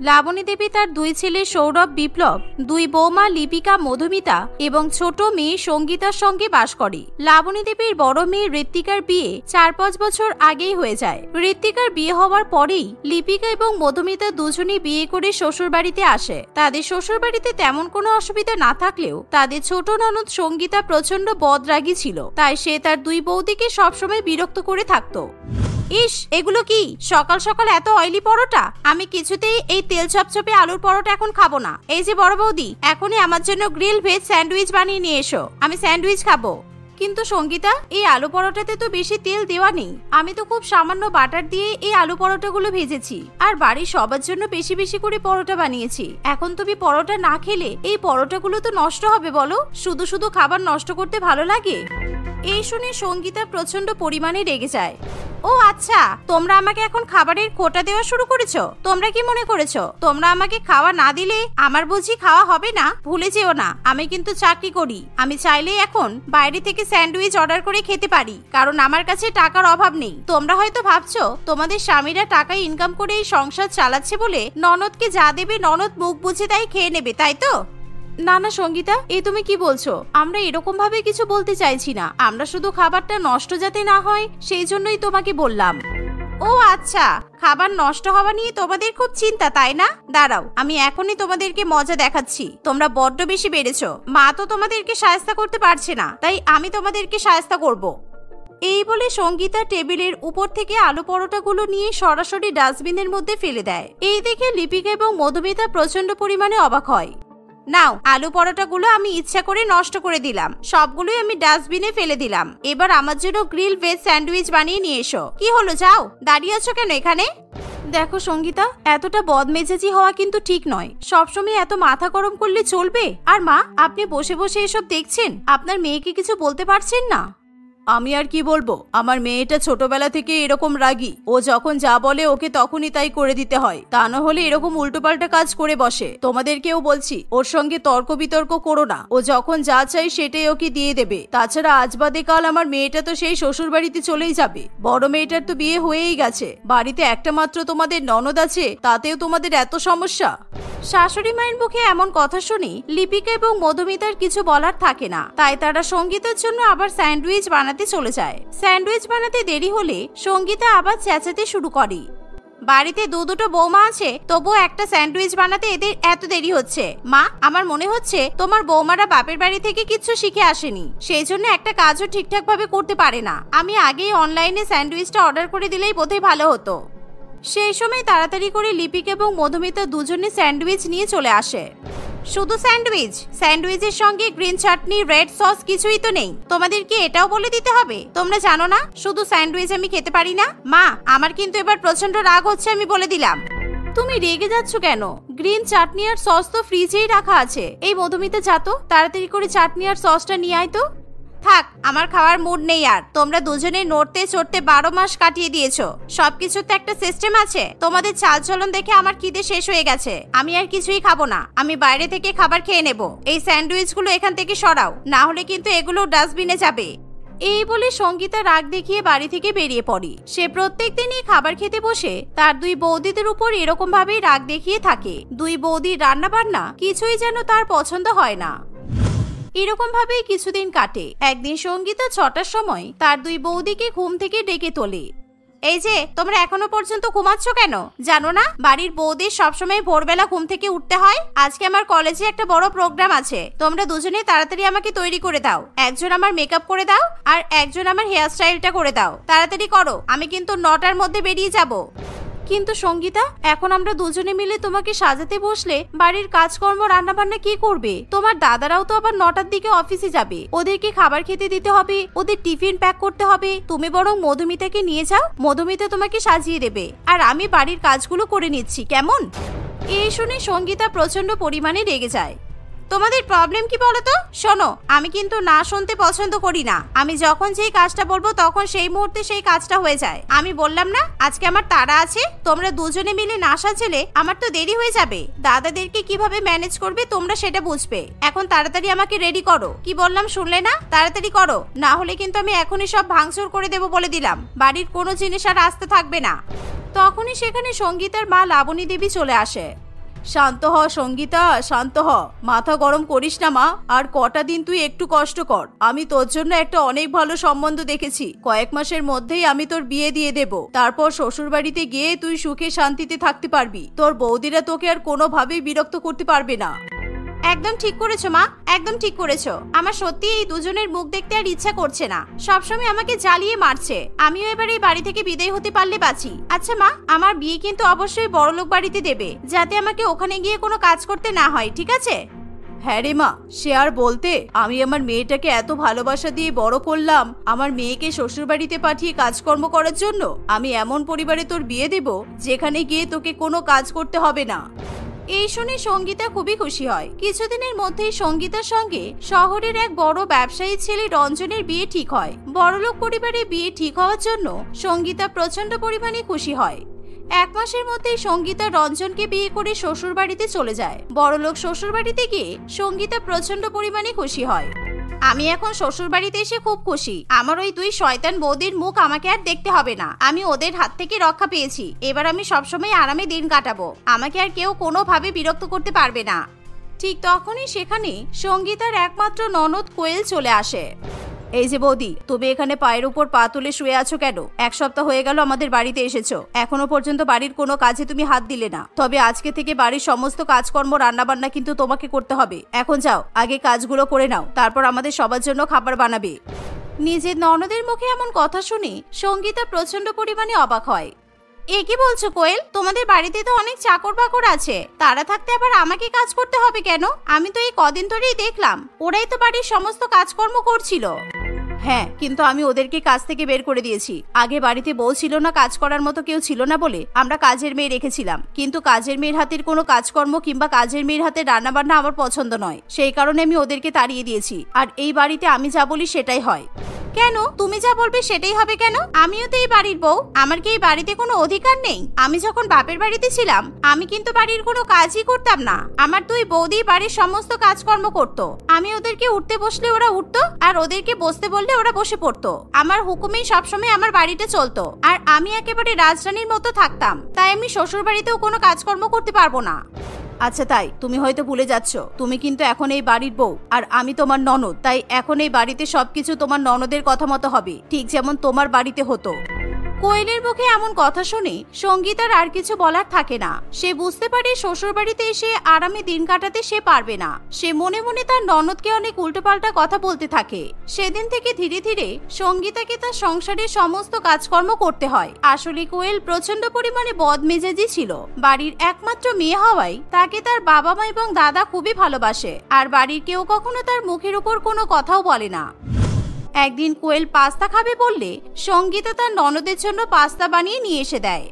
লাবণী দেবী তার দুই ছেলে সৌরভ বিপ্লব, দুই বৌমা লিপিকা মধুমিতা এবং ছোট মেয়ে সঙ্গীতার সঙ্গে বাস করে। লাবণী দেবীর বড় মেয়ে ঋত্বিকার বিয়ে 4-5 বছর আগেই হয়ে যায়। ঋত্বিকার বিয়ে হওয়ার পরেই লিপিকা এবং মধুমিতা দুজনেই বিয়ে করে শ্বশুর বাড়িতে আসে। তাদের শ্বশুর বাড়িতে তেমন কোনো অসুবিধা না থাকলেও তাদের ছোট ননদ সঙ্গীতা প্রচন্ড বদরাগী ছিল, তাই সে তার দুই বৌদিকে সবসময় বিরক্ত করে থাকতো। ইস, এগুলো কি সকাল সকাল এত অয়েলি পরোটা? আমি কিছুতেই এই তেল চপচপে আলুর পরোটা এখন খাবো না। এই যে বড় বৌদি, এখনই আমার জন্য গ্রিল ভেজ স্যান্ডউইচ বানিয়ে নিয়ে এসো, আমি স্যান্ডউইচ খাবো। কিন্তু সঙ্গীতা, এই আলু পরোটাতে তো বেশি তেল দেওয়া নেই। আমি তো খুব সামান্য বাটার দিয়ে এই আলু পরোটাগুলো ভেজেছি, আর বাড়ির সবার জন্য বেশি বেশি করে পরোটা বানিয়েছি। এখন তুমি পরোটা না খেলে এই পরোটাগুলো তো নষ্ট হবে বলো। শুধু শুধু খাবার নষ্ট করতে ভালো লাগে? এই শুনে সঙ্গীতা প্রচন্ড পরিমাণে রেগে যায়। ও আচ্ছা, তোমরা আমাকে এখন খাবারের খোটা দেওয়া শুরু করেছো? তোমরা কি মনে করেছো তোমরা আমাকে খাওয়া না দিলে আমার বুঝি খাওয়া হবে না? ভুলে যেও না, আমি কিন্তু চাকরি করি। আমি চাইলে এখন বাইরে থেকে স্যান্ডউইচ অর্ডার করে খেতে পারি, কারণ আমার কাছে টাকার অভাব নেই। তোমরা হয়তো ভাবছো তোমাদের স্বামীরা টাকা ইনকাম করে এই সংসার চালাচ্ছে বলে ননদকে যা দেবে ননদ মুখ বুঝে তাই খেয়ে নেবে, তাই তো? না না সঙ্গীতা, এ তুমি কি বলছো? আমরা এরকম ভাবে কিছু বলতে চাইছি না। আমরা শুধু খাবারটা নষ্ট যাতে না হয় সেই জন্যই তোমাকে বললাম। ও আচ্ছা, খাবার নষ্ট হওয়া নিয়ে তোমাদের খুব চিন্তা, তাই না? দাঁড়াও, আমি এখনই তোমাদেরকে মজা দেখাচ্ছি। তোমরা বড্ড বেশি বেড়েছো। মা তো তোমাদেরকে শায়েস্তা করতে পারছে না, তাই আমি তোমাদেরকে শায়েস্তা করব। এই বলে সঙ্গীতা টেবিলের উপর থেকে আলু পরোটাগুলো নিয়ে সরাসরি ডাস্টবিনের মধ্যে ফেলে দেয়। এই দেখে লিপিকা এবং মধুমিতা প্রচন্ড পরিমাণে অবাক হয়। নাও, আলু পরোটাগুলো আমি ইচ্ছা করে নষ্ট করে দিলাম, সবগুলোই আমি ডাস্টবিনে ফেলে দিলাম। এবার আমার জন্য গ্রিল ভেজ স্যান্ডউইচ বানিয়ে নিয়ে এসো। কি হলো, যাও, দাঁড়িয়ে আছো কেন এখানে? দেখো সঙ্গীতা, এতটা বদমেজাজি হওয়া কিন্তু ঠিক নয়। সবসময় এত মাথা গরম করলে চলবে? আর মা, আপনি বসে বসে এসব দেখছেন, আপনার মেয়েকে কিছু বলতে পারছেন না? আমি আর কি বলবো, আমার মেয়েটা ছোটবেলা থেকে এরকম রাগী। ও যখন যা বলে ওকে তখনই তাই করে দিতে হয়, তা না হলে এরকম উল্টোপাল্টা কাজ করে বসে। তোমাদেরকেও বলছি, ওর সঙ্গে তর্ক বিতর্ক করো না। ও যখন যা চাই সেটাই ওকে দিয়ে দেবে। তাছাড়া আজ বাদে কাল আমার মেয়েটা তো সেই শ্বশুর বাড়িতে চলেই যাবে। বড় মেয়েটার তো বিয়ে হয়েই গেছে। বাড়িতে একটা মাত্র তোমাদের ননদ আছে, তাতেও তোমাদের এত সমস্যা? শাশুড়ি মায়ের মুখে এমন কথা শুনি লিপিকা এবং মধুমিতার কিছু বলার থাকে না, তাই তারা সঙ্গীতার জন্য আবার স্যান্ডউইচ বানাতে চলে যায়। স্যান্ডউইচ বানাতে দেরি হলে সঙ্গীতা আবার চেঁচাতে শুরু করে। বাড়িতে দুটো বৌমা আছে, তবুও একটা স্যান্ডউইচ বানাতে এদের এত দেরি হচ্ছে। মা, আমার মনে হচ্ছে তোমার বৌমারা বাপের বাড়ি থেকে কিচ্ছু শিখে আসেনি, সেই জন্য একটা কাজও ঠিকঠাক ভাবে করতে পারে না। আমি আগেই অনলাইনে স্যান্ডউইচটা অর্ডার করে দিলেই বোধহয় ভালো হতো। সেই সময় তাড়াতাড়ি করে লিপিকা এবং মধুমিতা দুজনে স্যান্ডউইচ নিয়ে চলে আসে। শুধু স্যান্ডউইচ? স্যান্ডউইচের সঙ্গে গ্রিন চাটনি, রেড সস কিছুই তো নেই। তোমাদের কি এটাও বলে দিতে হবে? তোমরা জানো না শুধু স্যান্ডউইচ আমি খেতে পারি না? মা, আমার কিন্তু এবার প্রচন্ড রাগ হচ্ছে, আমি বলে দিলাম। তুমি রেগে যাচ্ছ কেন? গ্রিন চাটনি আর সস তো ফ্রিজেই রাখা আছে। এই মধুমিতা, যা তো তাড়াতাড়ি করে চাটনি আর সসটা নিয়ে আয় তো। থাক, আমার খাওয়ার মুড নেই আর। তোমরা দুজনে নড়তে চড়তে 12 মাস কাটিয়ে দিয়েছো। সবকিছুর তো একটা সিস্টেম আছে। তোমাদের চালচলন দেখে আমার খিদে শেষ হয়ে গেছে। আমি আর কিছুই খাবো না, আমি বাইরে থেকে খাবার খেয়ে নেব। এই স্যান্ডউইচগুলো এখান থেকে সরাও, না হলে কিন্তু এগুলো ডাস্টবিনে যাবে। এই বলে সঙ্গীতা রাগ দেখিয়ে বাড়ি থেকে বেরিয়ে পড়ে। সে প্রত্যেক দিনই খাবার খেতে বসে তার দুই বৌদিদের উপর এরকম ভাবেই রাগ দেখিয়ে থাকে। দুই বৌদির রান্না বান্না কিছুই যেন তার পছন্দ হয় না। এরকম ভাবেই কিছুদিন কাটে। একদিন সঙ্গীতা 6টার সময় তার দুই বৌদিকে ঘুম থেকে ডেকে তোলে। এই যে, তোমরা এখনো পর্যন্ত ঘুমাচ্ছ কেন? জানো না বাড়ির বৌদির সবসময় ভোরবেলা ঘুম থেকে উঠতে হয়? আজকে আমার কলেজে একটা বড় প্রোগ্রাম আছে। তোমরা দুজনে তাড়াতাড়ি আমাকে তৈরি করে দাও। একজন আমার মেকআপ করে দাও, আর একজন আমার হেয়ার স্টাইলটা করে দাও। তাড়াতাড়ি করো, আমি কিন্তু 9টার মধ্যে বেরিয়ে যাব। কিন্তু সঙ্গীতা, এখন আমরা দুজনে মিলে তোমাকে সাজাতে বসলে বাড়ির কাজকর্ম রান্নাবান্না কি করবে? তোমার দাদারাও তো আবার 9টার দিকে অফিসে যাবে। ওদেরকে খাবার খেতে দিতে হবে, ওদের টিফিন প্যাক করতে হবে। তুমি বরং মধুমিতাকে নিয়ে যাও, মধুমিতা তোমাকে সাজিয়ে দেবে, আর আমি বাড়ির কাজগুলো করে নিচ্ছি, কেমন? এই শুনে সঙ্গীতা প্রচন্ড পরিমাণে রেগে যায়। তোমাদের প্রবলেম কি বলো তো? শোনো, আমি কিন্তু না শুনতে পছন্দ করি না। আমি যখন যেই কাজটা বলবো তখন সেই মুহূর্তে সেই কাজটা হয়ে যায়। আমি বললাম না আজকে আমার তাড়া আছে? তোমরা দুজনে মিলে না সাজলে আমার তো দেরি হয়ে যাবে। দাদাদেরকে কিভাবে ম্যানেজ করবে তোমরা সেটা বুঝবে। এখন তাড়াতাড়ি আমাকে রেডি করো। কি বললাম শুনলে না? তাড়াতাড়ি করো, না হলে কিন্তু আমি এখনই সব ভাঙচুর করে দেবো বলে দিলাম। বাড়ির কোনো জিনিস আর আসতে থাকবে না। তখনই সেখানে সঙ্গীতার মা লাবণী দেবী চলে আসে। শান্ত হ সঙ্গীতা, শান্ত হ, মাথা গরম করিস না মা। আর কটা দিন তুই একটু কষ্ট কর। আমি তোর জন্য একটা অনেক ভালো সম্বন্ধ দেখেছি। কয়েক মাসের মধ্যেই আমি তোর বিয়ে দিয়ে দেব। তারপর শ্বশুর বাড়িতে গিয়ে তুই সুখে শান্তিতে থাকতে পারবি। তোর বৌদিরা তোকে আর কোনোভাবেই বিরক্ত করতে পারবে না। একদম ঠিক করেছো মা, একদম ঠিক করেছো। আমার সত্যি এই দুজনের মুখ দেখতে আর ইচ্ছা করছে না। সবসময় আমাকে জ্বালিয়ে মারছে। আমিও এবার এই বাড়ি থেকে বিদায় হতে পারলে বাঁচি। আচ্ছা মা, আমার বিয়ে কিন্তু অবশ্যই বড়লোক বাড়িতে দেবে, যাতে আমাকে ওখানে গিয়ে কোনো কাজ করতে না হয়, ঠিক আছে? হ্যাঁ রে মা, সে আর বলতে। আমি আমার মেয়েটাকে এত ভালোবাসা দিয়ে বড় করলাম, আমার মেয়েকে শ্বশুর বাড়িতে পাঠিয়ে কাজকর্ম করার জন্য। আমি এমন পরিবারে তোর বিয়ে দেব যেখানে গিয়ে তোকে কোনো কাজ করতে হবে না। এই শুনে সঙ্গীতা খুবই খুশি হয়। কিছুদিনের মধ্যেই সঙ্গীতার সঙ্গে শহরের এক বড় ব্যবসায়ী ছেলে রঞ্জনের বিয়ে ঠিক হয়। বড়লোক পরিবারে বিয়ে ঠিক হওয়ার জন্য সঙ্গীতা প্রচন্ড পরিমাণে খুশি হয়। এক মাসের মধ্যেই সঙ্গীতা রঞ্জনকে বিয়ে করে শ্বশুর বাড়িতে চলে যায়। বড়লোক শ্বশুর বাড়িতে গিয়ে সঙ্গীতা প্রচন্ড পরিমাণে খুশি হয়। আমি এখন শ্বশুর বাড়িতে এসে খুব খুশি। আমার ওই দুই শয়তান বৌদির মুখ আমাকে আর দেখতে হবে না। আমি ওদের হাত থেকে রক্ষা পেয়েছি। এবার আমি সবসময় আরামে দিন কাটাবো। আমাকে আর কেউ কোনোভাবে বিরক্ত করতে পারবে না। ঠিক তখনই সেখানে সঙ্গীতার একমাত্র ননদ কোয়েল চলে আসে। এই যে বৌদি, তুমি এখানে পায়ের উপর পা তুলে শুয়ে আছো কেন? এক সপ্তাহ হয়ে গেল আমাদের বাড়িতে এসেছো, এখনো পর্যন্ত বাড়ির কোনো কাজে তুমি হাত দিলে না। তবে আজকে থেকে বাড়ির সমস্ত কাজকর্ম রান্না বান্না কিন্তু তোমাকে করতে হবে। এখন যাও, আগে কাজগুলো করে নাও, তারপর আমাদের সবার জন্য খাবার বানাবে। নিজের ননদের মুখে এমন কথা শুনে সঙ্গীতা প্রচন্ড পরিমাণে অবাক হয়। এ কি বলছো কোয়েল? তোমাদের বাড়িতে তো অনেক চাকর বাকর আছে, তারা থাকতে আবার আমাকে কাজ করতে হবে কেন? আমি তো এই কদিন ধরেই দেখলাম ওরাই তো বাড়ির সমস্ত কাজকর্ম করছিল। হ্যাঁ, কিন্তু আমি ওদেরকে কাজ থেকে বের করে দিয়েছি। আগে বাড়িতে বউ ছিল না, কাজ করার মতো কেউ ছিল না বলে আমরা কাজের মেয়ে রেখেছিলাম। কিন্তু কাজের মেয়ের হাতের কোনো কাজকর্ম কিংবা কাজের মেয়ের হাতের রান্না বান্না আমার পছন্দ নয়। সেই কারণে আমি ওদেরকে তাড়িয়ে দিয়েছি। আর এই বাড়িতে আমি যা বলি সেটাই হয়। কেন? তুমি যা বলবে সেটাই হবে কেন? আমিও তো এই বাড়ির বউ। আমার কি এই বাড়িতে কোনো অধিকার নেই? আমি যখন বাপের বাড়িতে ছিলাম আমি কিন্তু বাড়ির কোনো কাজই করতাম না। আমার দুই বৌদি বাড়ির সমস্ত কাজকর্ম করত। আমি ওদেরকে উঠতে বসলে ওরা উঠতো, আর ওদেরকে বসতে বললে ওরা বসে পড়তো। আমার হুকুমেই সবসময় আমার বাড়িটা চলতো। আর আমি একেবারে রাজরানীর মতো থাকতাম। তাই আমি শ্বশুর বাড়িতেও কোনো কাজকর্ম করতে পারবো না। আচ্ছা তাই, তুমি হয়তো ভুলে যাচ্ছ, তুমি কিন্তু এখন এই বাড়ির বউ আর আমি তোমার ননদ। তাই এখন এই বাড়িতে সবকিছু তোমার ননদের কথা মতো হবে, ঠিক যেমন তোমার বাড়িতে হতো। কোয়েলের মুখে এমন কথা শুনে সঙ্গীতার আর কিছু বলার থাকে না। সে বুঝতে পারে শ্বশুর বাড়িতে এসে আরামে দিন কাটাতে সে পারবে না। সে মনে মনে তার ননদকে অনেক উল্টোপাল্টা কথা বলতে থাকে। সেদিন থেকে ধীরে ধীরে সঙ্গীতাকে তার সংসারের সমস্ত কাজকর্ম করতে হয়। আসলে কোয়েল প্রচন্ড পরিমাণে বদমেজাজি ছিল। বাড়ির একমাত্র মেয়ে হওয়ায় তাকে তার বাবা মা এবং দাদা খুবই ভালোবাসে। আর বাড়ির কেউ কখনো তার মুখের উপর কোনো কথাও বলে না। একদিন কোয়েল পাস্তা খাবে বললে সঙ্গীতা তার ননদের জন্য পাস্তা বানিয়ে নিয়ে এসে দেয়।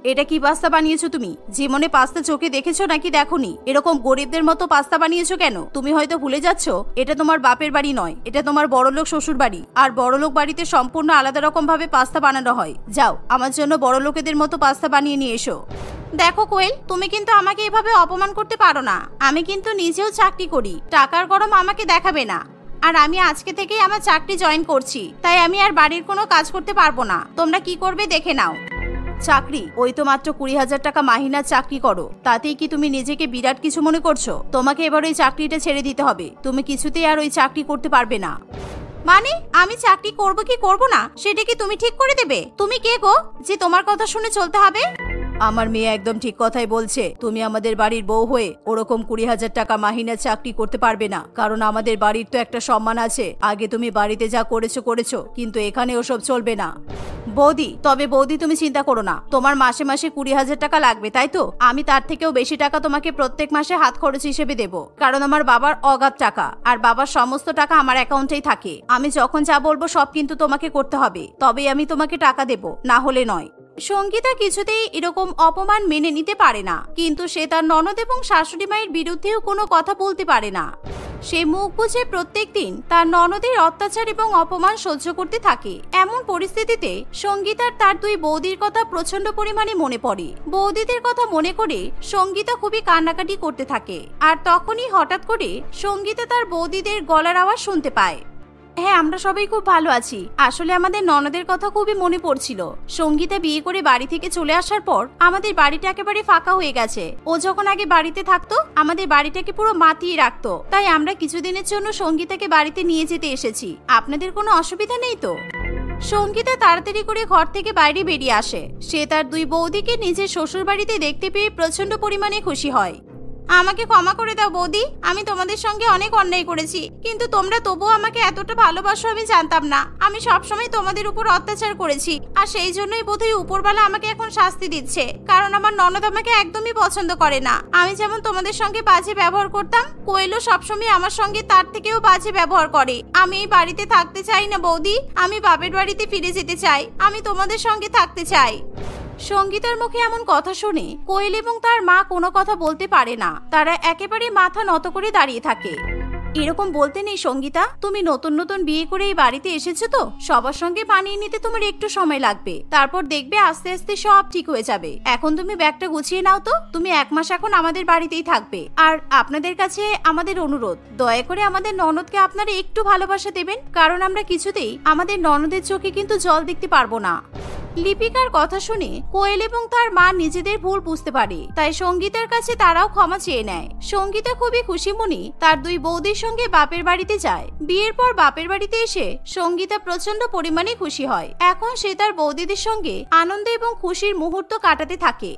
এটা কি পাস্তা বানিয়েছো তুমি? জীবনে পাস্তা চোখে দেখেছো নাকি দেখোনি? এরকম গরিবদের মতো পাস্তা বানিয়েছো কেন? তুমি হয়তো ভুলে যাচ্ছ, এটা তোমার বাপের বাড়ি নয়, এটা তোমার বড়লোক শ্বশুর বাড়ি। আর বড়লোক বাড়িতে সম্পূর্ণ আলাদা রকম ভাবে পাস্তা বানানো হয়। যাও, আমার জন্য বড়লোকেদের মতো পাস্তা বানিয়ে নিয়ে এসো। দেখো কোয়েল, তুমি কিন্তু আমাকে এভাবে অপমান করতে পারো না। আমি কিন্তু নিজেও চাকরি করি, টাকার গরম আমাকে দেখাবে না। আর আমি আজকে থেকেই আমার চাকরি জয়েন করছি, তাই আমি আর বাড়ির কোনো কাজ করতে পারবো না। তোমরা কি করবে দেখে নাও। চাকরি? ওই তো মাত্র 20,000 টাকা মাহিনার চাকরি করো, তাতেই কি তুমি নিজেকে বিরাট কিছু মনে করছো? তোমাকে এবার ওই চাকরিটা ছেড়ে দিতে হবে। তুমি কিছুতেই আর ওই চাকরি করতে পারবে না। মানে আমি চাকরি করব কি করব না সেটা কি তুমি ঠিক করে দেবে? তুমি কে গো যে তোমার কথা শুনে চলতে হবে? আমার মেয়ে একদম ঠিক কথাই বলছে। তুমি আমাদের বাড়ির বউ হয়ে ওরকম 20,000 টাকা মাহিনার চাকরি করতে পারবে না, কারণ আমাদের বাড়ির তো একটা সম্মান আছে। আগে তুমি বাড়িতে যা করেছো, কিন্তু এখানে ওসব চলবে না। বৌদি, তবে বৌদি তুমি চিন্তা করো না, তোমার মাসে মাসে 20,000 টাকা লাগবে, তাই তো? আমি তার থেকেও বেশি টাকা তোমাকে প্রত্যেক মাসে হাত খরচ হিসেবে দেবো, কারণ আমার বাবার অগাধ টাকা, আর বাবার সমস্ত টাকা আমার অ্যাকাউন্টেই থাকে। আমি যখন যা বলবো সব কিন্তু তোমাকে করতে হবে, তবেই আমি তোমাকে টাকা দেবো, না হলে নয়। সঙ্গীতা কিছুতেই এরকম অপমান মেনে নিতে পারে না, কিন্তু সে তার ননদ এবং শাশুড়ি মায়ের বিরুদ্ধেও কোনো কথা বলতে পারে না। সে মুখ বুঝে প্রত্যেক দিন তার ননদের অত্যাচার এবং অপমান সহ্য করতে থাকে। এমন পরিস্থিতিতে সঙ্গীতার তার দুই বৌদির কথা প্রচন্ড পরিমাণে মনে পড়ে। বৌদিদের কথা মনে করে সঙ্গীতা খুবই কান্নাকাটি করতে থাকে। আর তখনই হঠাৎ করে সঙ্গীতা তার বৌদিদের গলার আওয়াজ শুনতে পায়। হ্যাঁ, আমরা সবাই খুব ভালো আছি। আসলে আমাদের ননদের কথা খুবই মনে পড়ছিল। সঙ্গীতা বিয়ে করে বাড়ি থেকে চলে আসার পর আমাদের বাড়িটা একেবারে ফাঁকা হয়ে গেছে। ও যখন আগে বাড়িতে থাকতো আমাদের বাড়িটাকে পুরো মাতিয়ে রাখতো, তাই আমরা কিছুদিনের জন্য সঙ্গীতাকে বাড়িতে নিয়ে যেতে এসেছি। আপনাদের কোনো অসুবিধা নেই তো? সঙ্গীতা তাড়াতাড়ি করে ঘর থেকে বাইরে বেরিয়ে আসে। সে তার দুই বৌদিকে নিজের শ্বশুর বাড়িতে দেখতে পেয়ে প্রচন্ড পরিমাণে খুশি হয়। আমাকে ক্ষমা করে দাও বৌদি, আমি তোমাদের সঙ্গে অনেক অন্যায় করেছি, কিন্তু তোমরা তবুও আমাকে এতটা ভালোবাসো আমি জানতাম না। আমি সবসময় তোমাদের উপর অত্যাচার করেছি, আর সেই জন্যই বোধহয় উপরওয়ালা আমাকে এখন শাস্তি দিচ্ছে, কারণ আমার ননদ আমাকে একদমই পছন্দ করে না। আমি যেমন তোমাদের সঙ্গে বাজে ব্যবহার করতাম, কোয়েলও সবসময় আমার সঙ্গে তার থেকেও বাজে ব্যবহার করে। আমি এই বাড়িতে থাকতে চাই না বৌদি, আমি বাপের বাড়িতে ফিরে যেতে চাই, আমি তোমাদের সঙ্গে থাকতে চাই। সঙ্গীতার মুখে এমন কথা শুনে কোয়েল এবং তার মা কোনো কথা বলতে পারে না। তারা একেবারে মাথা নত করে দাঁড়িয়ে থাকে। এরকম বলতে নেই সঙ্গীতা, তুমি নতুন নতুন বিয়ে করে এই বাড়িতে এসেছো তো, সবার সঙ্গে মানিয়ে নিতে তোমার একটু সময় লাগবে, তারপর দেখবে আস্তে আস্তে সব ঠিক হয়ে যাবে। এখন তুমি ব্যাগটা গুছিয়ে নাও তো, তুমি 1 মাস এখন আমাদের বাড়িতেই থাকবে। আর আপনাদের কাছে আমাদের অনুরোধ, দয়া করে আমাদের ননদকে আপনারা একটু ভালোবাসা দেবেন, কারণ আমরা কিছুতেই আমাদের ননদের চোখে কিন্তু জল দেখতে পারবো না। লিপিকার কথা শুনে কোয়েল এবং তার মা নিজেদের ভুল বুঝতে পারে, তাই সঙ্গীতার কাছে তারাও ক্ষমা চেয়ে নেয়। সঙ্গীতা খুবই খুশি মনে তার দুই বৌদির সঙ্গে বাপের বাড়িতে যায়। বিয়ের পর বাপের বাড়িতে এসে সঙ্গীতা প্রচন্ড পরিমাণে খুশি হয়। এখন সে তার বৌদিদের সঙ্গে আনন্দ এবং খুশির মুহূর্ত কাটাতে থাকে।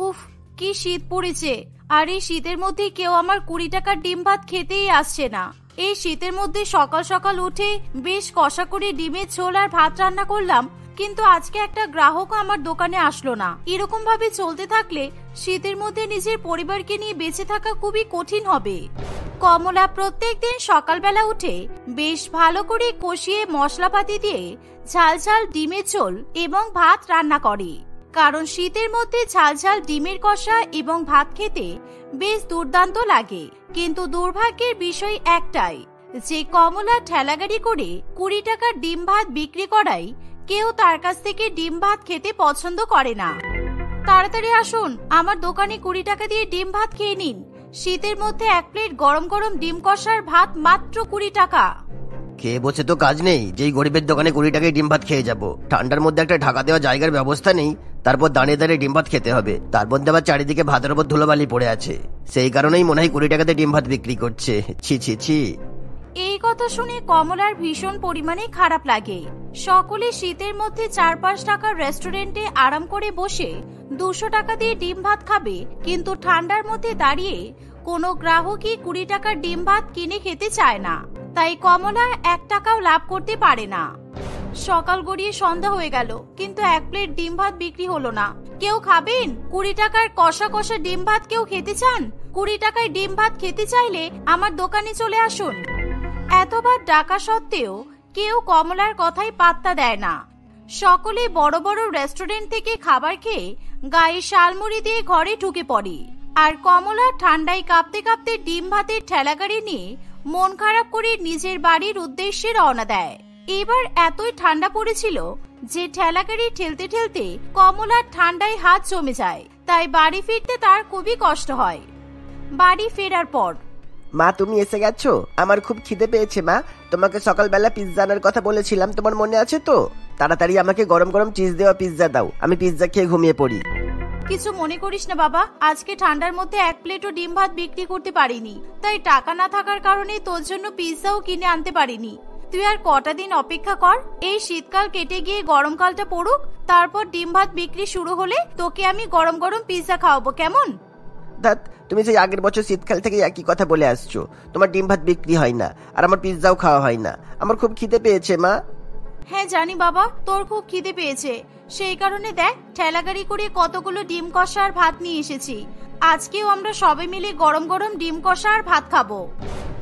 উফ, কি শীত পড়েছে, আর এই শীতের মধ্যে কেউ আমার 20 টাকার ডিম ভাত খেতেই আসছে না। এই শীতের মধ্যে সকাল সকাল উঠে বেশ কষা করে ডিমের ঝোল আর ভাত রান্না করলাম, কিন্তু আজকে একটা গ্রাহক আমার দোকানে আসলো না। এরকম ভাবে চলতে থাকলে শীতের মধ্যে নিজের পরিবারকে নিয়ে বেঁচে থাকা খুবই কঠিন হবে। কমলা প্রত্যেকদিন সকালবেলা উঠে বেশ ভালো করে কষিয়ে মশলাপাতি দিয়ে ঝাল ঝাল ডিমের ঝোল এবং ভাত রান্না করে, কারণ শীতের মধ্যে ঝাল ঝাল ডিমের কষা এবং ভাত খেতে বেশ দুর্দান্ত লাগে। কিন্তু দুর্ভাগ্যের বিষয় একটাই যে কমলা ঠেলাগাড়ি করে 20 টাকার ডিম ভাত বিক্রি করায় কেউ তার কাছ থেকে ডিম ভাত খেতে পছন্দ করে না। তাড়াতাড়ি আসুন, আমার দোকানে 20 টাকা দিয়ে ডিম ভাত খেয়ে নিন। শীতের মধ্যে 1 প্লেট গরম গরম ডিম কষার ভাত মাত্র 20 টাকা। খেয়ে বসে তো কাজ নেই, যেই গরিবের দোকানে 20 টাকায় ডিম ভাত খেয়ে যাবো। ঠান্ডার মধ্যে একটা ঢাকা দেওয়া জায়গার ব্যবস্থা নেই, তারপর দাঁড়িয়ে দাঁড়িয়ে ডিম ভাত খেতে হবে, তার মধ্যে আবার চারিদিকে ভাতের উপর ধুলোবালি পড়ে আছে। সেই কারণেই মনে হয় 20 টাকাতে ডিম ভাত বিক্রি করছে। ছি ছি ছি। এই কথা শুনে কমলার ভীষণ পরিমাণে খারাপ লাগে। সকলে শীতের মধ্যে 4-5 টাকার রেস্টুরেন্টে আরাম করে বসে 200 টাকা দিয়ে ডিম ভাত খাবে, কিন্তু ঠান্ডার মধ্যে দাঁড়িয়ে কোনো গ্রাহকই 20 টাকার ডিম ভাত কিনে খেতে চায় না। তাই কমলা 1 টাকাও লাভ করতে পারে না। সকাল গড়িয়ে সন্ধ্যা হয়ে গেল, কিন্তু 1 প্লেট ডিম ভাত বিক্রি হলো না। কেউ খাবেন? 20 টাকার কষা কষা ডিম ভাত কেউ খেতে চান? 20 টাকায় ডিম ভাত খেতে চাইলে আমার দোকানে চলে আসুন। এতবার ডাকা সত্ত্বেও কেউ কমলার কথাই পাত্তা দেয় না। সকলে বড় বড় রেস্টুরেন্ট থেকে খাবার খেয়ে গায়ে শালমুড়ি দিয়ে ঘরে ঢুকে পড়ে, আর কমলা ঠান্ডায় কাঁপতে কাঁপতে ডিম ভাতের ঠেলাগাড়ি নিয়ে মন খারাপ করে নিজের বাড়ির উদ্দেশ্যে রওনা দেয়। এবার এতই ঠান্ডা পড়েছিল যে ঠেলাগাড়ি ঠেলতে ঠেলতে কমলার ঠান্ডায় হাত জমে যায়, তাই বাড়ি ফিরতে তার খুবই কষ্ট হয়। বাড়ি ফেরার পর, মা তুমি এসে গেছো? আমার খুব খিদে পেয়েছে মা। তোমাকে সকালবেলা পিৎজা আনার কথা বলেছিলাম, তোমার মনে আছে তো? তাড়াতাড়ি আমাকে গরম গরম চিজ দেওয়া পিৎজা দাও, আমি পিৎজা খেয়ে ঘুমিয়ে পড়ি। কিছু মনে করিস না বাবা, আজকে ঠান্ডার মধ্যে 1 প্লেটও ডিম ভাত বিক্রি করতে পারিনি, তাই টাকা না থাকার কারণে তোর জন্য পিৎজাও কিনে আনতে পারিনি। তুই আর কটা দিন অপেক্ষা কর, এই শীতকাল কেটে গিয়ে গরমকালটা পড়ুক, তারপর ডিম ভাত বিক্রি শুরু হলে তোকে আমি গরম গরম পিৎজা খাওয়াবো, কেমন? দাদ, তুমি সেই আগের বছর শীতকাল থেকে একই কথা বলে আসছো। তোমার ডিম ভাত বিক্রি হয় না, আর আমার পিৎজাও খাওয়া হয় না। আমার খুব খিদে পেয়েছে মা। হ্যাঁ জানি বাবা, তোর খুব খিদে পেয়েছে, সেই কারণে দেখ ঠেলাগাড়ি করে কতগুলো ডিম কষা আর ভাত নিয়ে এসেছি। আজকেও আমরা সবাই মিলে গরম গরম ডিম কষা আর ভাত খাবো।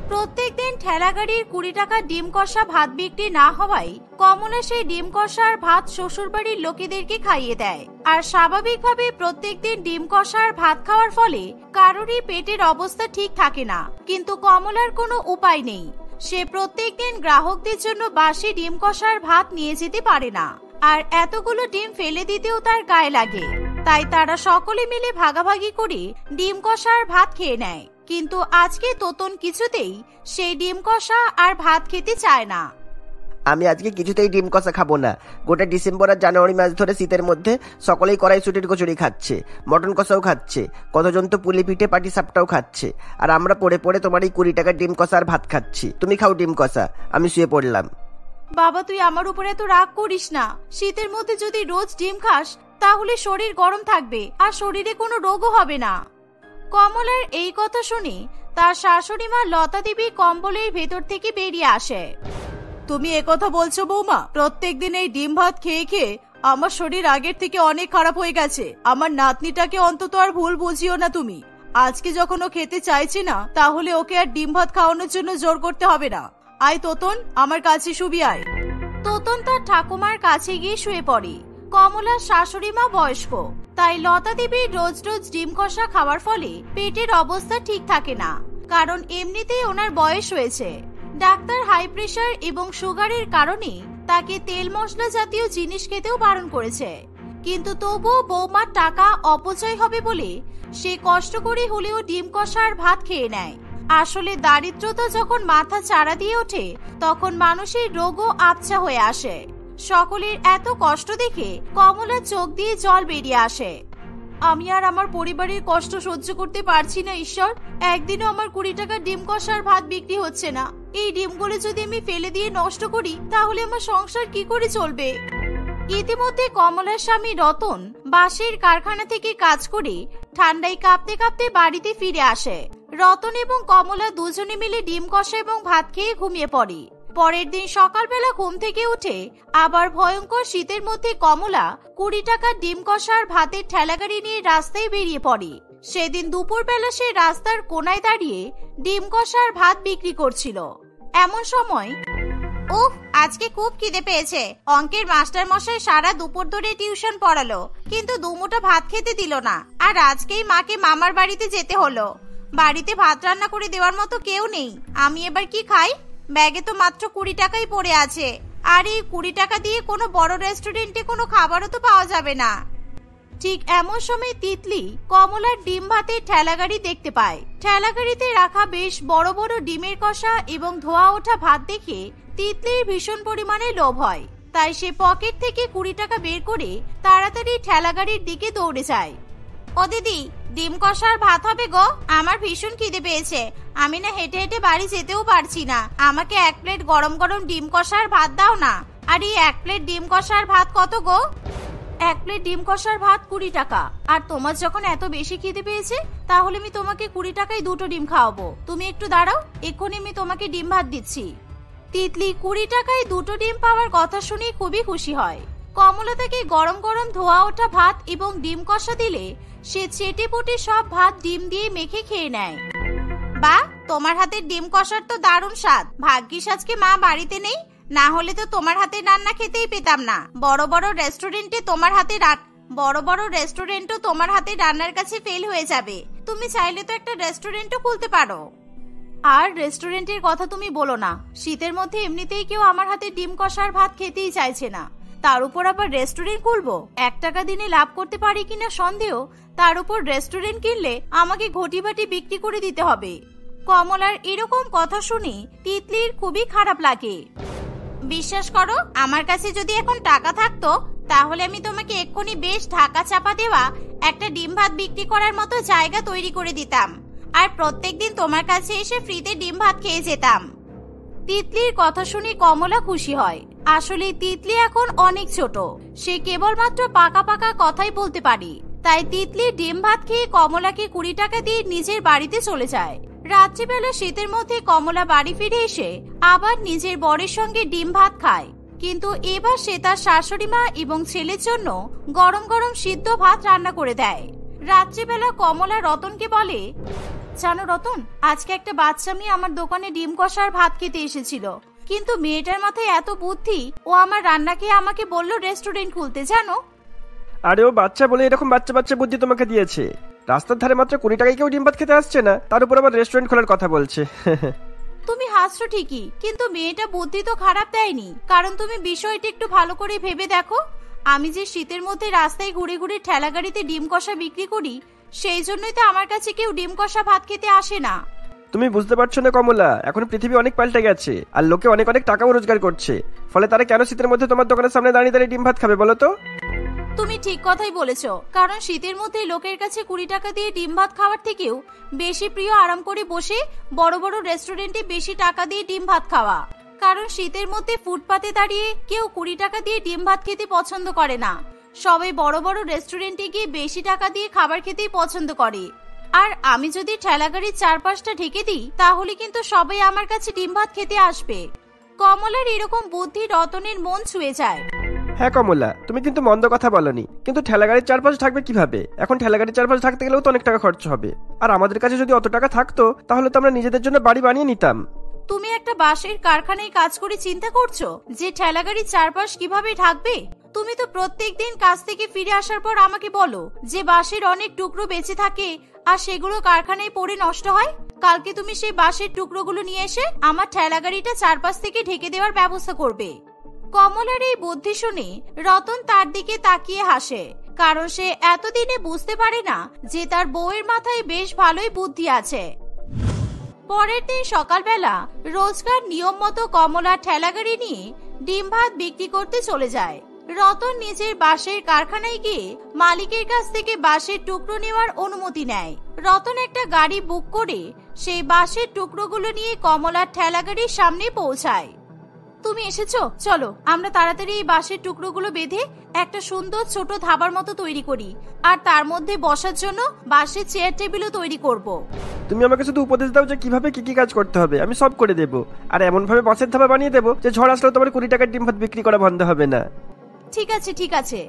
প্রত্যেকদিন ঠেলাগাড়ির 20 টাকা ডিম কষা ভাত বিক্রি না হওয়ায় কমলা সেই ডিম কষা আর ভাত শ্বশুর বাড়ির লোকেদেরকে খাইয়ে দেয়। আর স্বাভাবিকভাবে প্রত্যেকদিন ডিম কষা আর ভাত খাওয়ার ফলে কারোরই পেটের অবস্থা ঠিক থাকে না, কিন্তু কমলার কোনো উপায় নেই। সে প্রত্যেকদিন গ্রাহকদের জন্য বাসি ডিম কষার ভাত নিয়ে যেতে পারে না, আর এতগুলো ডিম ফেলে দিতেও তার গায়ে লাগে। তাই তারা সকলে মিলে ভাগাভাগি করে ডিম কষার ভাত খেয়ে নেয়। কিন্তু আজকে তোতন কিছুতেই সেই ডিম কষা আর ভাত খেতে চায় না। আমি আজকে কিছুতেই ডিম কষা খাবো না। গোটা ডিসেম্বর আর জানুয়ারি মাস ধরে শীতের মধ্যে সকলেই কড়াইশুটির কচুরি খাচ্ছে, মটন কষাও খাচ্ছে, কতজন তো পুলি পিঠে পাটি সাপটাও খাচ্ছে, আর আমরা পড়ে পড়ে তোমার এই 20 টাকার ডিম কষা আর ভাত খাচ্ছি। তুমি খাও ডিম কষা, আমি শুয়ে পড়লাম। বাবা, তুই আমার উপরে এত রাগ করিস না। শীতের মধ্যে যদি রোজ ডিম খাস তাহলে শরীর গরম থাকবে আর শরীরে কোনো রোগও হবে না। কমলার এই কথা শুনে তার শাশুড়ি মা লতা দেবী কম্বলের ভেতর থেকে বেরিয়ে আসে। তুমি একথা বলছো বৌমা? প্রত্যেকদিন এই ডিম ভাত খেয়ে খেয়ে আমার শরীর আগের থেকে অনেক খারাপ হয়ে গেছে। আমার নাতনিটাকে অন্তত আর ভুল বুঝিও না তুমি। আজকে যখন ও খেতে চাইছে না, তাহলে ওকে আর ডিম ভাত খাওয়ানোর জন্য জোর করতে হবে না। আয় তোতন, আমার কাছে শুবি আয়। তোতন তার ঠাকুমার কাছে গিয়ে শুয়ে পড়ে। কমলার শাশুড়ি মা বয়স্ক, তাই লতা দেবীর রোজ রোজ ডিম কষা খাওয়ার ফলে পেটের অবস্থা ঠিক থাকে না, কারণ এমনিতেই ওনার বয়স হয়েছে। ডাক্তার হাই প্রেশার এবং সুগারের কারণে তাকে তেল মশলা জাতীয় জিনিস খেতেও বারণ করেছে। কিন্তু তবুও বৌমার টাকা অপচয় হবে বলে সে কষ্ট করে হলেও ডিম কষা আর ভাত খেয়ে নেয়। আসলে দারিদ্রতা যখন মাথা চাড়া দিয়ে ওঠে তখন মানুষের রোগও আবছা হয়ে আসে। সকলের এত কষ্ট দেখে কমলার চোখ দিয়ে জল বেরিয়ে আসে। আমি আর আমার পরিবারের কষ্ট সহ্য করতে পারছি না ঈশ্বর। একদিনও আমার 20 টাকার ডিম কষার ভাত বিক্রি হচ্ছে না। এই ডিমগুলো যদি আমি ফেলে দিয়ে নষ্ট করি তাহলে আমার সংসার কি করে চলবে? ইতিমধ্যে কমলার স্বামী রতন বাঁশের কারখানা থেকে কাজ করে ঠান্ডায় কাঁপতে কাঁপতে বাড়িতে ফিরে আসে। রতন এবং কমলা দুজনে মিলে ডিম কষা এবং ভাত খেয়ে ঘুমিয়ে পড়ে। পরের দিন সকালবেলা ঘুম থেকে উঠে আবার ভয়ঙ্কর শীতের মধ্যে কমলা 20 টাকার ডিম কষার ভাতের ঠেলাগাড়ি নিয়ে রাস্তায় বেরিয়ে পড়ে। সেদিন দুপুরবেলা সে রাস্তার কোনায় দাঁড়িয়ে ডিম কষার ভাত বিক্রি করছিল। এমন সময়, ওহ, আজকে খুব খিদে পেয়েছে। অঙ্কের মাস্টার মশাই সারা দুপুর ধরে টিউশন পড়ালো, কিন্তু দুমুঠো ভাত খেতে দিল না। আর আজকেই মাকে মামার বাড়িতে যেতে হলো। বাড়িতে ভাত রান্না করে দেওয়ার মতো কেউ নেই। আমি এবার কি খাই? ব্যাগে তো মাত্র 20 টাকাই পড়ে আছে। আর এই 20 টাকা দিয়ে কোনো বড় রেস্টুরেন্টে কোনো খাবারও তো পাওয়া যাবে না। ঠিক এমন সময় তিতলি কমলার ডিম ভাতের ঠেলাগাড়ি দেখতে পায়। ঠেলাগাড়িতে রাখা বেশ বড় বড় ডিমের কষা এবং ধোয়া ওঠা ভাত দেখে তিতলির ভীষণ পরিমাণে লোভ হয়। তাই সে পকেট থেকে 20 টাকা বের করে তাড়াতাড়ি ঠেলাগাড়ির দিকে দৌড়ে যায়। ও দিদি, ডিম কষার ভাত হবে গো। আমার ভীষণ খিদে পেয়েছে। আমি না হেঁটে হেঁটে বাড়ি যেতেও পারছি না। আমাকে 1 প্লেট গরম গরম ডিম কষার ভাত দাও না। আর এই 1 প্লেট ডিম কষার ভাত কত গো? 1 প্লেট ডিম কষার ভাত 20 টাকা। আর তোমার যখন এত বেশি খিদে পেয়েছে তাহলে আমি তোমাকে 20 টাকায় 2টো ডিম খাওয়াবো। তুমি একটু দাঁড়াও, এক্ষুনি আমি তোমাকে ডিম ভাত দিচ্ছি। তিতলি 20 টাকায় 2টো ডিম পাওয়ার কথা শুনে খুবই খুশি হয়। কমলা তাকে গরম গরম ধোয়া ওঠা ভাত এবং ডিম কষা দিলে সে চেটে পুটে সব ভাত ডিম দিয়ে মেখে খেয়ে নেয়। বাহ, তোমার হাতের ডিম কষার তো দারুণ স্বাদ। ভাগ্যিস আজকে মা বাড়িতে নেই, না হলে তো তোমার হাতে রান্না খেতেই পেতাম না। বড় বড় রেস্টুরেন্টও তোমার হাতে রান্নার কাছে ফেল হয়ে যাবে। তুমি চাইলে তো একটা রেস্টুরেন্টও খুলতে পারো। আর রেস্টুরেন্টের কথা তুমি বলো না। শীতের মধ্যে এমনিতেই কেউ আমার হাতে ডিম কষার ভাত খেতেই চাইছে না, তার উপর আবার রেস্টুরেন্ট খুলবো। 1 টাকা দিনে লাভ করতে পারি কিনা সন্দেহ। তার উপর রেস্টুরেন্ট কিনলে আমাকে ঘটি বাটি বিক্রি করে দিতে হবে। কমলার এরকম কথা শুনে তিতলির খুবই খারাপ লাগে। বিশ্বাস করো, আমার কাছে যদি এখন টাকা থাকতো তাহলে আমি তোমাকে এক্ষুনি বেশ ঢাকা চাপা দেওয়া একটা ডিম ভাত বিক্রি করার মতো জায়গা তৈরি করে দিতাম, আর প্রত্যেকদিন তোমার কাছে এসে ফ্রিতে ডিম ভাত খেয়ে যেতাম। তিতলির কথা শুনে কমলা খুশি হয়। আসলে তিতলি এখন অনেক ছোট, সে কেবলমাত্র পাকা পাকা কথাই বলতে পারে। তাই তিতলি ডিম ভাত খেয়ে কমলাকে 20 টাকা দিয়ে নিজের বাড়িতে চলে যায়। রাত্রিবেলা শীতের মধ্যে কমলা বাড়ি ফিরে এসে আবার নিজের বরের সঙ্গে ডিম ভাত খায়, কিন্তু এবার সে তার শাশুড়ি মা এবং ছেলের জন্য গরম গরম সিদ্ধ ভাত রান্না করে দেয়। রাত্রিবেলা কমলা রতনকে বলে, জানো রতন, আজকে একটা বাচ্চা মেয়ে আমার দোকানে ডিম কষার ভাত খেতে এসেছিল, কিন্তু মেয়েটার মাথায় এত বুদ্ধি, ও আমার রান্না খেয়ে আমাকে বলল রেস্টুরেন্ট খুলতে। জানো, আরে ও বাচ্চা বলে এরকম বাচ্চা বাচ্চা বুদ্ধি তোমাকে দিয়েছে? রাস্তার ধারে মাত্র 20 টাকায় কেউ ডিম ভাত খেতে আসছে না, তার উপর আবার রেস্টুরেন্ট খোলার কথা বলছে। তুমি হাসছো ঠিকই, কিন্তু মেয়েটা বুদ্ধি তো খারাপ দেয়নি। কারণ তুমি বিষয়টা একটু ভালো করে ভেবে দেখো, আমি যে শীতের মধ্যে রাস্তায় ঘুরে ঘুরে ঠেলা গাড়িতে ডিম কষা বিক্রি করি, সেই জন্যই তো আমার কাছে কেউ ডিম কষা ভাত খেতে আসে না। তুমি বুঝতে পারছো না কমলা, এখন পৃথিবী অনেক পাল্টে গেছে আর লোকে অনেক অনেক টাকাও রোজগার করছে, ফলে তারা কেন শীতের মধ্যে তোমার দোকানের সামনে দাঁড়িয়ে দাঁড়িয়ে ডিম ভাত খাবে বলো তো? তুমি ঠিক কথাই বলেছো, কারণ শীতের মধ্যে লোকের কাছে 20 টাকা দিয়ে ডিম ভাত খাওয়ার থেকেও বেশি প্রিয় আরাম করে বসে বড় বড় রেস্টুরেন্টে বেশি টাকা দিয়ে ডিম ভাত খাওয়া। কারণ শীতের মধ্যে ফুটপাতে দাঁড়িয়ে কেউ 20 টাকা দিয়ে ডিম ভাত খেতে পছন্দ করে না, সবাই বড় বড় রেস্টুরেন্টে গিয়ে বেশি টাকা দিয়ে খাবার খেতেই পছন্দ করে। আর আমি যদি ঠেলাগাড়ির চারপাশটা ঢেকে দিই তাহলে কিন্তু সবাই আমার কাছে ডিম ভাত খেতে আসবে। কমলার এরকম বুদ্ধি রতনের মন ছুঁয়ে যায়। হ্যাঁ কমলা, তুমি কিন্তু মন্দ কথা বলনি, কিন্তু ঠেলাগাড়ির চারপাশ থাকবে কিভাবে? এখন ঠেলাগাড়ির চারপাশ থাকতে গেলেও তো অনেক টাকা খরচ হবে, আর আমাদের কাছে যদি অত টাকা থাকতো তাহলে তো আমরা নিজেদের জন্য বাড়ি বানিয়ে নিতাম। তুমি একটা বাঁশের কারখানায় কাজ করে চিন্তা করছো যে ঠেলাগাড়ির চারপাশ কিভাবে ঢাকবে? তুমি তো প্রত্যেকদিন কাজ থেকে ফিরে আসার পর আমাকে বলো যে বাঁশের অনেক টুকরো বেঁচে থাকে আর সেগুলো কারখানায় পড়ে নষ্ট হয়। কালকে তুমি সেই বাঁশের টুকরোগুলো নিয়ে এসে আমার ঠেলাগাড়িটা চারপাশ থেকে ঢেকে দেওয়ার ব্যবস্থা করবে। কমলার এই বুদ্ধি শুনে রতন তার দিকে তাকিয়ে হাসে, কারণ সে এতদিনে বুঝতে পারে না যে তার বউয়ের মাথায় বেশ ভালোই বুদ্ধি আছে। পরের দিন সকালবেলা রোজকার নিয়ম মতো কমলা ঠেলাগাড়ি নিয়ে ডিম ভাত বিক্রি করতে চলে যায়। রতন নিজের বাঁশের কারখানায় গিয়ে মালিকের কাছ থেকে বাঁশের টুকরো নেওয়ার অনুমতি নেয়। রতন একটা গাড়ি বুক করে সেই বাঁশের টুকরোগুলো নিয়ে কমলার ঠেলাগাড়ির সামনে পৌঁছায়। তুমি এসেছো, চলো আমরা তাড়াতাড়ি এই বাঁশের টুকরোগুলো বেঁধে একটা সুন্দর ছোট ধাবার মতো তৈরি করি, আর তার মধ্যে বসার জন্য বাঁশের চেয়ার টেবিলও তৈরি করব। তুমি আমাকে শুধু উপদেশ দাও যে কিভাবে কি কি কাজ করতে হবে, আমি সব করে দেবো। আর এমন ভাবে বাঁশের ধাবা বানিয়ে দেবো যে ঝড় আসলেও তোমার 20 টাকার ডিম ভাত বিক্রি করা বন্ধ হবে না। ঠিক আছে ঠিক আছে।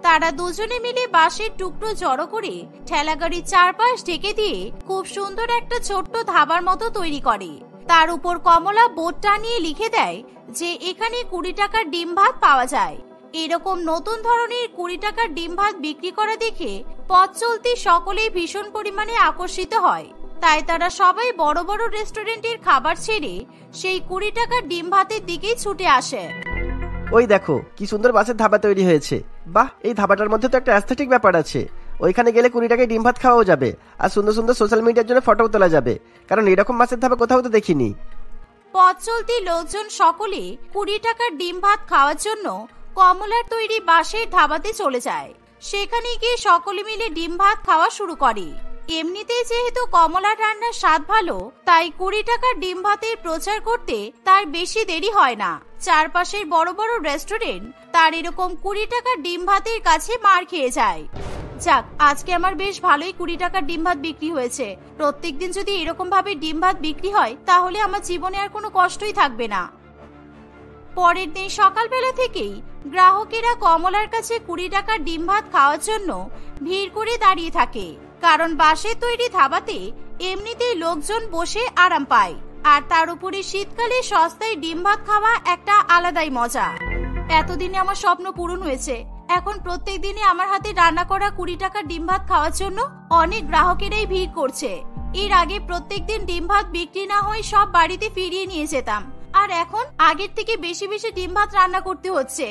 তারা দুজনে মিলে বাঁশের টুকরো জড়ো করে ঠেলাগাড়ির চারপাশ ঢেকে দিয়ে খুব সুন্দর একটা ছোট্ট ধাবার মতো তৈরি করে। তার উপর কমলা বোর্ড টানিয়ে লিখে দেয় যে এখানে 20 টাকার ডিম ভাত পাওয়া যায়। এরকম নতুন ধরনের 20 টাকার ডিম ভাত বিক্রি করা দেখে পথ চলতি সকলেই ভীষণ পরিমাণে আকর্ষিত হয়। তাই তারা সবাই বড় বড় রেস্টুরেন্টের খাবার ছেড়ে সেই 20 টাকার ডিম ভাতের দিকেই ছুটে আসে। ওই দেখো কি সুন্দর বাসের ধাবা তৈরি হয়েছে। বাহ, এই ধাবাটার মধ্যে তো একটা অ্যাস্থেটিক ব্যাপার আছে। ওইখানে গেলে 20 টাকায় ডিম ভাত খাওয়াও যাবে আর সুন্দর সুন্দর সোশ্যাল মিডিয়ার জন্য ফটোও তোলা যাবে, কারণ এরকম বাসের ধাবা কোথাও তো দেখিনি। পথ চলতি লোকজন সকলে 20 টাকার ডিম ভাত খাওয়ার জন্য কমলার তৈরি বাঁশের ধাবাতে চলে যায়। সেখানে গিয়ে সকলে মিলে ডিম ভাত খাওয়া শুরু করে। এমনিতেই যেহেতু কমলার রান্নার স্বাদ ভালো, তাই 20 টাকার ডিম ভাতের প্রচার করতে তার বেশি দেরি হয় না। চারপাশের বড় বড় রেস্টুরেন্ট তার এরকম 20 টাকার ডিম ভাতের কাছে মার খেয়ে যায়। যাক, আজকে আমার বেশ ভালোই 20 টাকার ডিম ভাত বিক্রি হয়েছে। প্রত্যেকদিন যদি এরকম ভাবে ডিম ভাত বিক্রি হয় তাহলে আমার জীবনে আর কোনো কষ্টই থাকবে না। পরের দিন সকালবেলা থেকেই গ্রাহকেরা কমলার কাছে 20 টাকার ডিম ভাত খাওয়ার জন্য ভিড় করে দাঁড়িয়ে থাকে, কারণ বাঁশের তৈরি ধাবাতে এমনিতেই লোকজন বসে আরাম পায়, আর তার উপরে শীতকালে সস্তায় ডিম ভাত খাওয়া একটা আলাদাই মজা। এতদিনে আমার স্বপ্ন পূরণ হয়েছে। এখন প্রত্যেক দিনে আমার হাতে রান্না করা 20 টাকার ডিম ভাত খাওয়ার জন্য অনেক গ্রাহকেরাই ভিড় করছে। এর আগে প্রত্যেকদিন ডিম ভাত বিক্রি না হয়ে সব বাড়িতে ফিরিয়ে নিয়ে যেতাম, আর এখন আগের থেকে বেশি বেশি ডিম ভাত রান্না করতে হচ্ছে।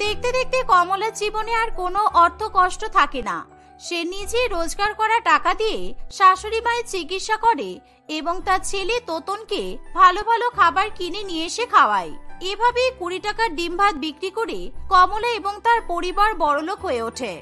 দেখতে দেখতে কমলার জীবনে আর কোনো অর্থ কষ্ট থাকে না। সে নিজে রোজগার করা টাকা দিয়ে শাশুড়ি মায়ের চিকিৎসা করে এবং তার ছেলে তোতনকে ভালো ভালো খাবার কিনে নিয়ে এসে খাওয়ায়। এভাবে 20 টাকার ডিম ভাত বিক্রি করে কমলা এবং তার পরিবার বড়লোক হয়ে ওঠে।